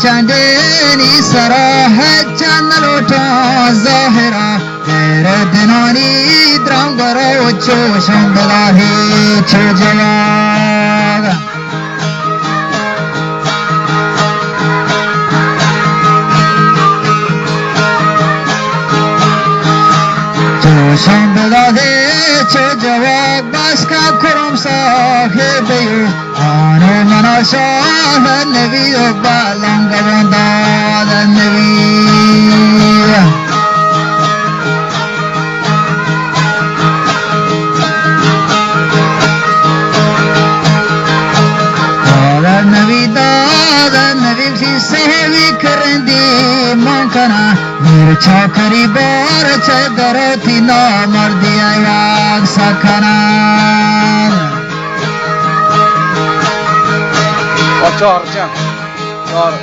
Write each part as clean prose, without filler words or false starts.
چندینی سراحت چند لوٹا ظاهرا تیرے دنانی درم برو چوشم بلاهی چو جواب چوشم بلاهی چو جواب بس کا کرم صاحبیو آنو منا شاه نبی و بالنگ بنداد نبی داد نبی کی سهوی کرندی ممکنه میر چاکری بار چه دروتی نامردی ایاک سکنن چهار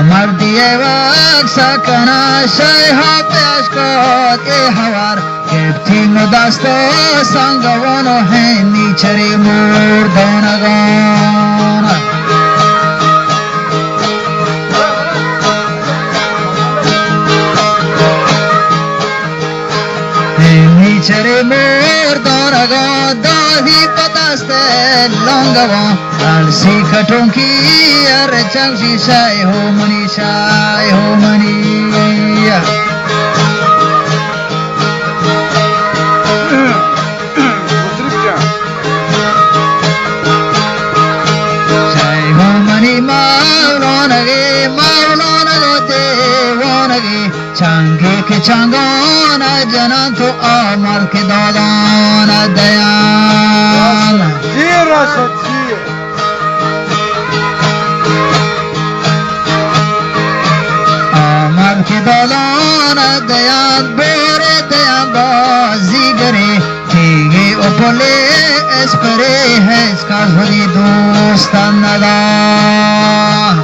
مردی وقت سکنه شیها پیشکات ای حوار کبتیم دستا سنگوان و هنی چری مردانگان هنی چری مردانگان دادی پدست لنگوان السی کٹوں کی ارچنگ سی شای ہو منی شای ہو منی مولانگی دیوانگی چنگی کے چنگان جنان تو آمر کے دادان دیان آمر کے دادان دیان بورے دیان بازی گرے تیگے اوپلے اس پرے ہے اس کا خودی دوستان ندان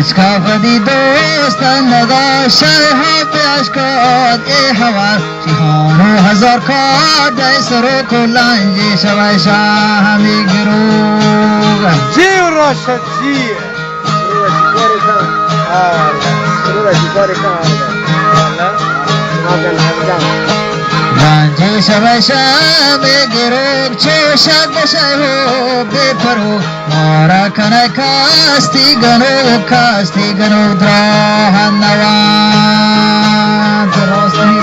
इसका खदी दोस्त नदा शहा पे अशकात ए हवा सिहानो हजार का डैसरो को लांजे शवाय शाह में गिरोग जी राशद जी लांजे शवाय शाह में गिरोग चोशद शहो बेपरो मारा कने कास्ती गनो द्राहन नवान रोस्त्री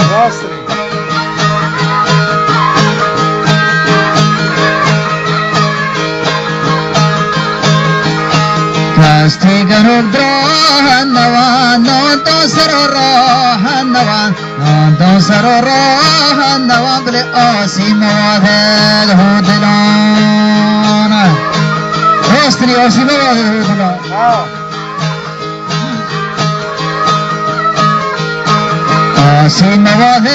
कास्ती गनो द्राहन नवान non to saro rahan नवान बले आसी मवाद हो दिलाना रोस्त्री आसी मवाद हो दिलाना आसी मवाद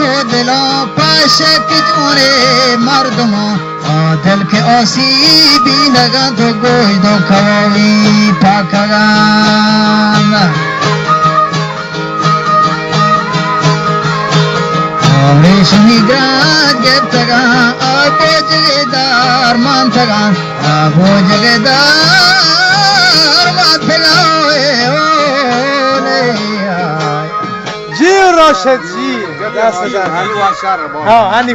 हो दिला पाशा की जोने मर्दमा दिल के आसी भी लगा तो गोई दो खवावी पाकगाना रेशमी ग्राज गेप्तगा आपो जगेदार मानतगा आपो जगेदार मानतगा जी राशद जी هنی واشار हाँ हनी